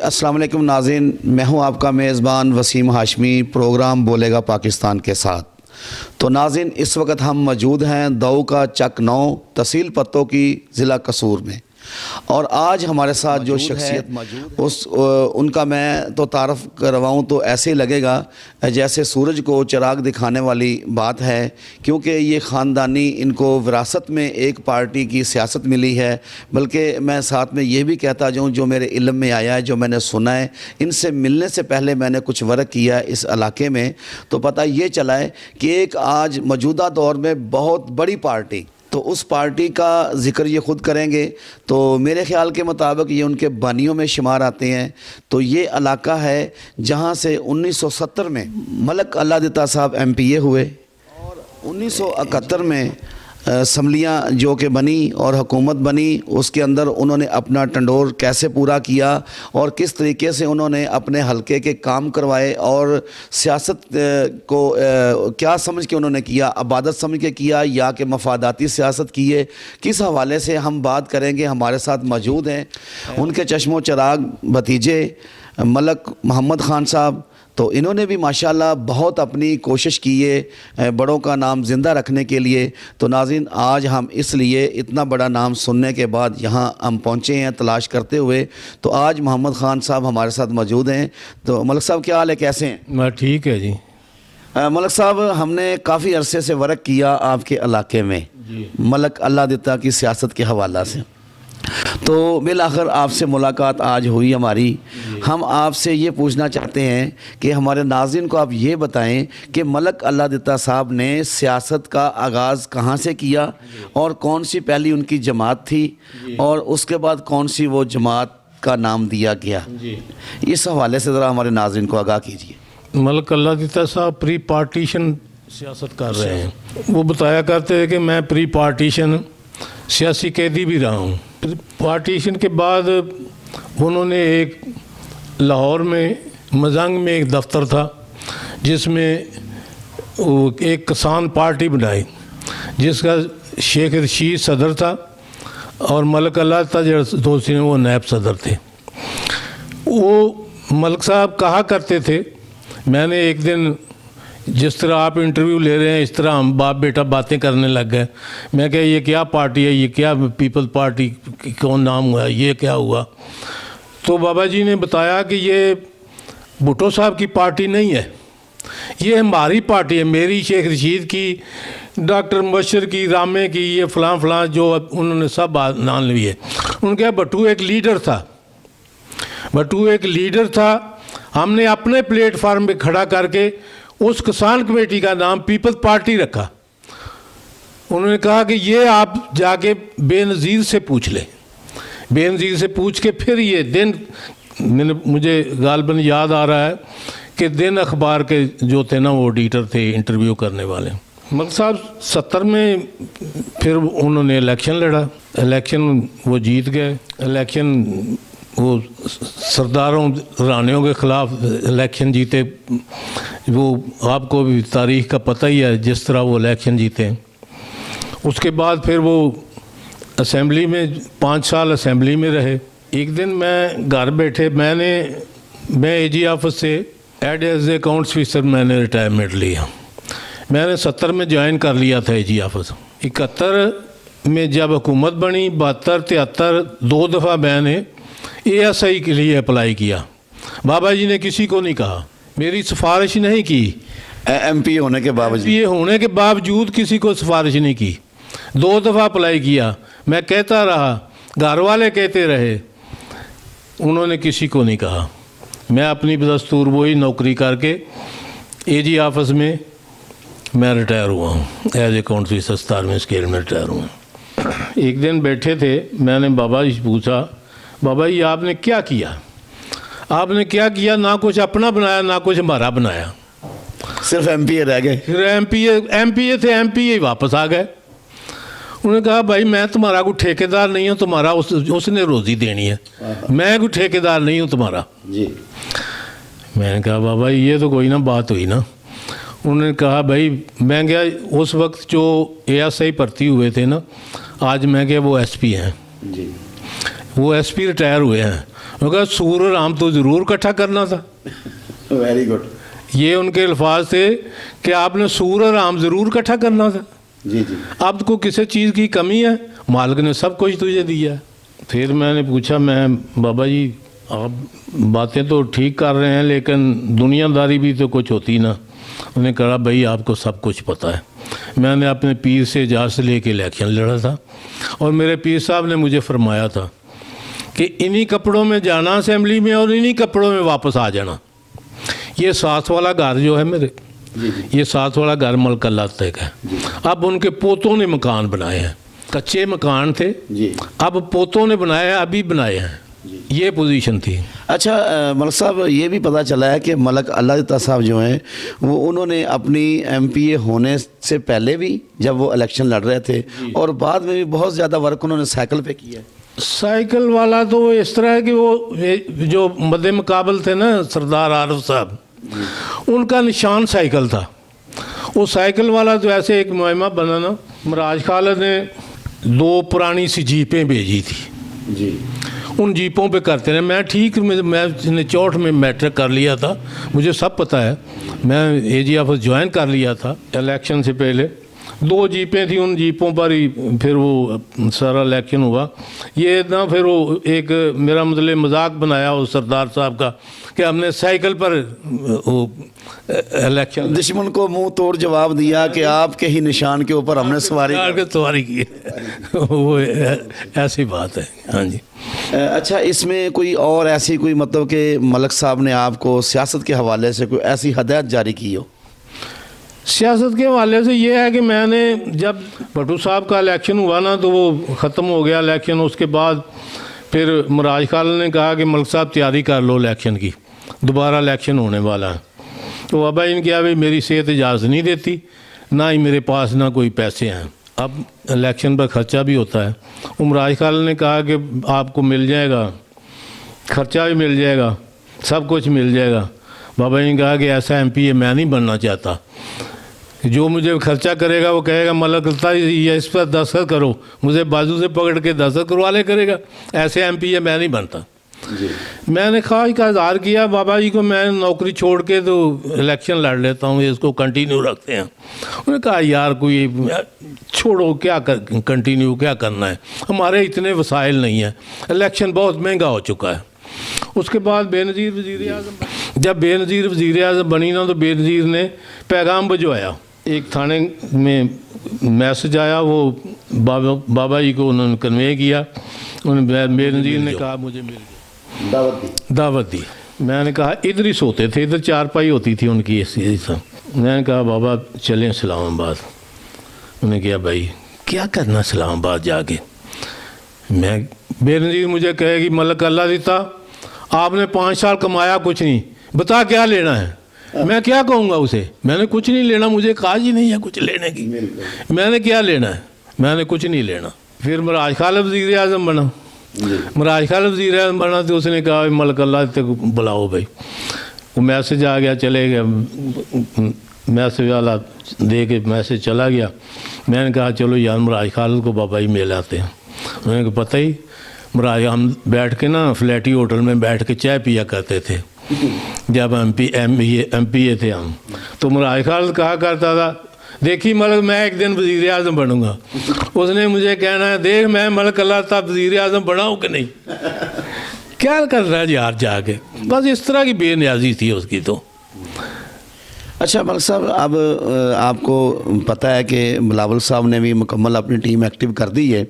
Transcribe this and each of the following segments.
अस्सलाम वालेकुम नाज़रीन, मैं हूं आपका मेज़बान वसीम हाशमी, प्रोग्राम बोलेगा पाकिस्तान के साथ। तो नाज़रीन, इस वक्त हम मौजूद हैं दऊ का चक 9 तहसील पत्तों की ज़िला कसूर में, और आज हमारे साथ जो शख्सियत उनका मैं तो तारफ़ करवाऊँ तो ऐसे ही लगेगा जैसे सूरज को चिराग दिखाने वाली बात है, क्योंकि ये ख़ानदानी इनको विरासत में एक पार्टी की सियासत मिली है। बल्कि मैं साथ में ये भी कहता जाऊँ, जो मेरे इल्म में आया है, जो मैंने सुना है, इनसे मिलने से पहले मैंने कुछ वर्क किया इस इलाके में, तो पता ये चला है कि एक आज मौजूदा दौर में बहुत बड़ी पार्टी, तो उस पार्टी का ज़िक्र ये ख़ुद करेंगे। तो मेरे ख़्याल के मुताबिक ये उनके बानियों में शुमार आते हैं। तो ये इलाका है जहाँ से 1970 में मलक अल्लाह दिता साहब MPA हुए, और 1971 में असम्बलियाँ जो कि बनी और हुकूमत बनी, उसके अंदर उन्होंने अपना टंडोर कैसे पूरा किया और किस तरीके से उन्होंने अपने हलके के काम करवाए, और सियासत को क्या समझ के उन्होंने किया, अबादत समझ के किया या कि मफादाती सियासत की है, किस हवाले से हम बात करेंगे। हमारे साथ मौजूद हैं उनके चश्मो चराग भतीजे मलक मोहम्मद ख़ान साहब। तो इन्होंने भी माशाल्लाह बहुत अपनी कोशिश की है बड़ों का नाम ज़िंदा रखने के लिए। तो नाज़रीन, आज हम इसलिए इतना बड़ा नाम सुनने के बाद यहाँ हम पहुँचे हैं तलाश करते हुए। तो आज मोहम्मद ख़ान साहब हमारे साथ मौजूद हैं। तो मलक साहब, क्या हाल है, कैसे हैं? मैं ठीक है जी। मलक साहब, हमने काफ़ी अरसे से वर्क किया आपके इलाके में मलक अल्लाह दिता की सियासत के हवाला से, तो बिलाखिर आपसे मुलाकात आज हुई हमारी। हम आपसे ये पूछना चाहते हैं कि हमारे नाज़रीन को आप ये बताएं कि मलक अल्लाह दिता साहब ने सियासत का आगाज़ कहाँ से किया, और कौन सी पहली उनकी जमात थी, और उसके बाद कौन सी वो जमात का नाम दिया गया। इस हवाले से ज़रा हमारे नाज़रीन को आगाह कीजिए। मलक अल्लाह दिता साहब प्री पार्टीशन सियासत कर रहे हैं। वो बताया करते हैं कि मैं प्री पार्टीशन सियासी कैदी भी रहा हूँ। पार्टीशन के बाद उन्होंने एक लाहौर में मजंग में एक दफ्तर था, जिसमें एक किसान पार्टी बनाई, जिसका शेख रशीद सदर था और मलक अल्लाह दिता दोस्ती ने वो नायब सदर थे। वो मलक साहब कहा करते थे, मैंने एक दिन, जिस तरह आप इंटरव्यू ले रहे हैं इस तरह हम बाप बेटा बातें करने लग गए। मैं कहा ये क्या पार्टी है, ये क्या पीपल पार्टी कौन नाम हुआ, ये क्या हुआ। तो बाबा जी ने बताया कि ये भुट्टो साहब की पार्टी नहीं है, ये हमारी पार्टी है, मेरी, शेख रशीद की, डॉक्टर मुबशर की, रामे की, ये फ़लाँ फ़लाँ जो उन्होंने सब नाम लिए। उनके भट्टू एक लीडर था, भट्टू एक लीडर था। हमने अपने प्लेटफार्म पे खड़ा करके उस किसान कमेटी का नाम पीपल्स पार्टी रखा। उन्होंने कहा कि ये आप जाके बेनज़ीर से पूछ लें, बेनज़ीर से पूछ के फिर ये दिन, मुझे गालबन याद आ रहा है कि दिन अखबार के जो थे ना वो एडिटर थे इंटरव्यू करने वाले। मलक साहब 70 में फिर उन्होंने इलेक्शन लड़ा, इलेक्शन वो जीत गए। इलेक्शन वो सरदारों रानियों के ख़िलाफ़ इलेक्शन जीते। वो आपको भी तारीख़ का पता ही है जिस तरह वो इलेक्शन जीते। उसके बाद फिर वो असेंबली में 5 साल असेंबली में रहे। एक दिन मैं घर बैठे, मैं AG ऑफिस से एड एज अकाउंट्स ऑफिसर मैंने रिटायरमेंट लिया। मैंने 70 में ज्वाइन कर लिया था AG ऑफिस। 71 में जब हुकूमत बनी, 72, 73 2 दफ़ा मैंने ASI के लिए अप्लाई किया। बाबा जी ने किसी को नहीं कहा, मेरी सिफारिश नहीं की। MPA होने के बावजूद, ये होने के बावजूद किसी को सिफारिश नहीं की। 2 दफ़ा अप्लाई किया, मैं कहता रहा, घर वाले कहते रहे, उन्होंने किसी को नहीं कहा। मैं अपनी दस्तूर वही नौकरी करके AG ऑफिस में मैं रिटायर हुआ हूँ, एज अकाउंट ऑफिसर 17वें स्केल में रिटायर हुआ। एक दिन बैठे थे, मैंने बाबा जी पूछा, बाबा जी आपने क्या किया, आपने क्या किया? ना कुछ अपना बनाया ना कुछ हमारा बनाया, सिर्फ MPA रह गए। फिर MPA थे, MPA वापस आ गए। उन्होंने कहा भाई मैं तुम्हारा कोई ठेकेदार नहीं हूँ, तुम्हारा उसने रोज़ी देनी है, मैं कोई ठेकेदार नहीं हूँ तुम्हारा जी। मैंने कहा बाबा ये तो कोई ना बात हुई ना। उन्होंने कहा भाई मैं क्या, उस वक्त जो ASI भर्ती हुए थे ना, आज मैं क्या वो SP हैं जी, वो SP रिटायर हुए हैं। کہا سور اور آم تو ضرور اکٹھا کرنا تھا. Very good. یہ ان کے الفاظ تھے کہ آپ نے سور اور آم ضرور اکٹھا کرنا تھا. جی جی. اب کو کسی چیز کی کمی ہے؟ مالک نے سب کچھ تجھے دیا. پھر میں نے پوچھا میں بابا جی آپ باتیں تو ٹھیک کر رہے ہیں لیکن دنیا داری بھی تو کچھ ہوتی نا. انہوں نے کہا بھائی آپ کو سب کچھ پتہ ہے. میں نے اپنے پیر سے اجازت لے کے الیکشن لڑا تھا اور میرے پیر صاحب نے مجھے فرمایا تھا کہ انہی کپڑوں میں جانا اسمبلی میں اور انہی کپڑوں میں واپس آ جانا. یہ ساتھ والا گھر جو ہے میرے، یہ ساتھ والا گھر ملک اللہ تک ہے. اب ان کے پوتوں نے مکان بنائے ہیں. کچے مکان تھے اب پوتوں نے بنائے ہیں، ابھی بنائے ہیں. یہ پوزیشن تھی. اچھا ملک صاحب یہ بھی پتہ چلا ہے کہ ملک اللہ عطا صاحب جو ہیں وہ انہوں نے اپنی ایم پی اے ہونے سے پہلے بھی جب وہ الیکشن لڑ رہے تھے اور بعد میں بھی بہت زیادہ ورک انہوں نے سائیکل پہ کیا ہے. سائیکل والا تو اس طرح ہے کہ وہ جو مد مقابل تھے نا سردار عارف صاحب، ان کا نشان سائیکل تھا. وہ سائیکل والا تو ایسے ایک مہمہ بنا نا، مراج خالد نے 2 پرانی سی جیپیں بھیجی تھی. جی. ان جیپوں پہ کرتے رہے. میں ٹھیک میں نچوٹ میں میٹرک کر لیا تھا، مجھے سب پتہ ہے. میں اے جی آفس جوائن کر لیا تھا الیکشن سے پہلے. 2 جیپیں تھیں، ان جیپوں پر ہی پھر وہ سارا الیکشن ہوا. یہ اتنا پھر وہ ایک میرا مطلب مذاق بنایا اس سردار صاحب کا کہ ہم نے سائیکل پر وہ الیکشن، دشمن کو منہ توڑ جواب دیا کہ آپ کے ہی نشان کے اوپر ہم نے سواری کی. وہ ایسی بات ہے. ہاں جی. اچھا اس میں کوئی اور ایسی کوئی مطلب کہ ملک صاحب نے آپ کو سیاست کے حوالے سے کوئی ایسی ہدایت جاری کی ہو؟ سیاست کے حوالے سے یہ ہے کہ میں نے جب بھٹو صاحب کا الیکشن ہوا نا تو وہ ختم ہو گیا الیکشن. اس کے بعد پھر مراج خالد نے کہا کہ ملک صاحب تیاری کر لو الیکشن کی، دوبارہ الیکشن ہونے والا ہے. تو بابا ان کیا بھائی میری صحت اجازت نہیں دیتی، نہ ہی میرے پاس نہ کوئی پیسے ہیں. اب الیکشن پر خرچہ بھی ہوتا ہے. مراج خالد نے کہا کہ آپ کو مل جائے گا، خرچہ بھی مل جائے گا، سب کچھ مل جائے گا. بابا نے کہا کہ ایسا ایم پی اے میں نہیں بننا چاہتا. جو مجھے خرچہ کرے گا وہ کہے گا ملک یہ اس پر دستخط کرو، مجھے بازو سے پکڑ کے دستخط کروا لے کرے گا. ایسے ایم پی اے میں نہیں بنتا. میں نے خواہش کا اظہار کیا بابا جی کو میں نوکری چھوڑ کے تو الیکشن لڑ لیتا ہوں، اس کو کنٹینیو رکھتے ہیں. انہوں نے کہا یار کوئی چھوڑو، کیا کنٹینیو کیا کرنا ہے، ہمارے اتنے وسائل نہیں ہیں، الیکشن بہت مہنگا ہو چکا ہے. اس کے بعد بے نظیر وزیر اعظم، جب بے نظیر وزیر اعظم بنی نا تو بے نظیر نے پیغام بھجوایا. ایک تھانے میں میسج آیا، وہ بابا جی کو انہوں نے کنوے کیا. بے نظیر نے کہا مجھے مل گیا، دعوت دی. میں نے کہا ادھر ہی سوتے تھے، ادھر چارپائی ہوتی تھی ان کی. میں نے کہا بابا چلیں اسلام آباد. انہوں نے کہا بھائی کیا کرنا اسلام آباد جا کے. میں بے نظیر مجھے کہے گی ملک اللہ دیتا آپ نے 5 سال کمایا کچھ نہیں، بتا کیا لینا ہے. میں کیا کہوں گا اسے، میں نے کچھ نہیں لینا، مجھے کہا ہی نہیں ہے کچھ لینے کی. میں نے کیا لینا ہے، میں نے کچھ نہیں لینا. پھر مراج خالد وزیر اعظم بنا. مراج خالد وزیر اعظم بنا تو اس نے کہا ملک اللہ تک بلاؤ بھائی. وہ میسج آ گیا، چلے گیا میسج والا دے کے میسج چلا گیا. میں نے کہا چلو یار مراج خالد کو بابا ہی مل آتے ہیں. انہوں نے کہا پتہ ہی مراج، ہم بیٹھ کے نا فلیٹی ہوٹل میں بیٹھ کے چائے پیا کرتے تھے جب ایم پی اے تھے ہم. تو مراج خالد کہا کرتا تھا دیکھی ملک میں ایک دن وزیر اعظم بنوں گا. اس نے مجھے کہنا ہے دیکھ میں ملک اللہ تعالیٰ وزیر اعظم بنا ہوں کہ نہیں. کیا کر رہا ہے یار جا کے. بس اس طرح کی بے نیازی تھی اس کی. تو اچھا ملک صاحب اب آپ کو پتہ ہے کہ بلاول صاحب نے بھی مکمل اپنی ٹیم ایکٹیو کر دی ہے.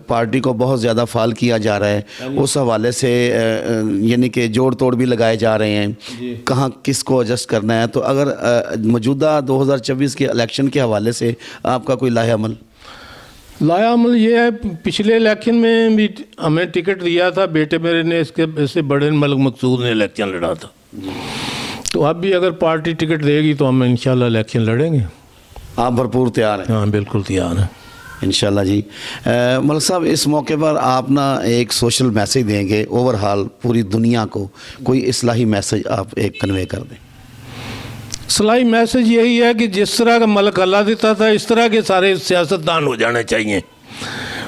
پارٹی کو بہت زیادہ فعال کیا جا رہا ہے. اس حوالے سے یعنی کہ جوڑ توڑ بھی لگائے جا رہے ہیں کہاں کس کو ایڈجسٹ کرنا ہے. تو اگر موجودہ 2024 کے الیکشن کے حوالے سے آپ کا کوئی لاہے عمل؟ لاہے عمل یہ ہے، پچھلے الیکشن میں بھی ہمیں ٹکٹ دیا تھا، بیٹے میرے نے اس سے بڑے ملک مقصود نے الیکشن لڑا تھا. تو اب بھی اگر پارٹی ٹکٹ دے گی تو ہم انشاءاللہ الیکشن لڑیں گے. آپ بھرپور تیار ہیں؟ ہاں بالکل تیار ہیں انشاءاللہ. جی ملک صاحب اس موقع پر آپ نا ایک سوشل میسیج دیں گے اوور ہال پوری دنیا کو، کوئی اصلاحی میسیج آپ ایک کنوے کر دیں. اصلاحی میسیج یہی ہے کہ جس طرح کا ملک اللہ دیتا تھا اس طرح کے سارے سیاستدان ہو جانے چاہیے.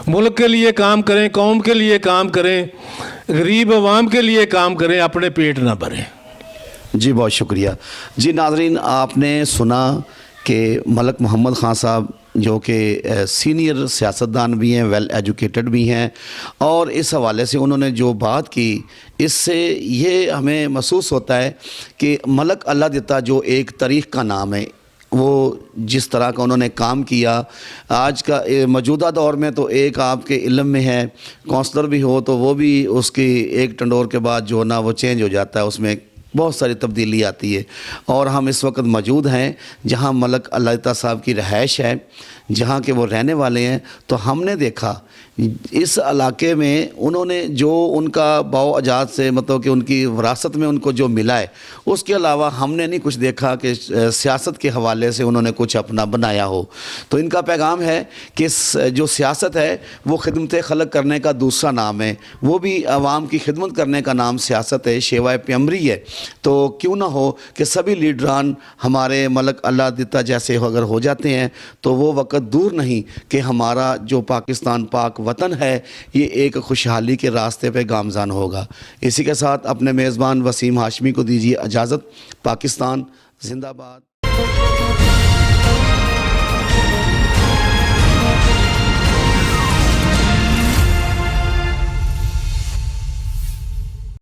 ملک کے لیے کام کریں، قوم کے لیے کام کریں. गरीब आवाम के लिए काम करें, अपने पेट ना भरें। जी बहुत शुक्रिया। जी नाजरीन, आपने सुना कि मलक मोहम्मद ख़ान साहब जो कि सीनियर सियासतदान भी हैं, वेल एजुकेटेड भी हैं, और इस हवाले से उन्होंने जो बात की, इससे ये हमें महसूस होता है कि मलक अल्लाह देता जो एक तारीख़ का नाम है, वो जिस तरह का उन्होंने काम किया आज का मौजूदा दौर में, तो एक आपके इल्म में है काउंसलर भी हो तो वो भी उसकी एक टंडोर के बाद जो ना वो चेंज हो जाता है, उसमें बहुत सारी तब्दीली आती है। और हम इस वक्त मौजूद हैं जहां मलक अल्लाह देता साहब की रहाइश है, जहां के वो रहने वाले हैं। तो हमने देखा इस इलाके में उन्होंने जो उनका बाव अजाद से मतलब कि उनकी विरासत में उनको जो मिला है, उसके अलावा हमने नहीं कुछ देखा कि सियासत के हवाले से उन्होंने कुछ अपना बनाया हो। तो इनका पैगाम है कि जो सियासत है वो खिदमत खलक करने का दूसरा नाम है, वो भी आवाम की खिदमत करने का नाम सियासत है, शेवा प्यमरी है। तो क्यों ना हो कि सभी लीडरान हमारे मलक अल्लाह देता जैसे अगर हो जाते हैं तो वो वक्त दूर नहीं कि हमारा जो पाकिस्तान पाक वतन है ये एक खुशहाली के रास्ते पे गामज़ान होगा। इसी के साथ अपने मेज़बान वसीम हाशमी को दीजिए इजाज़त। पाकिस्तान जिंदाबाद।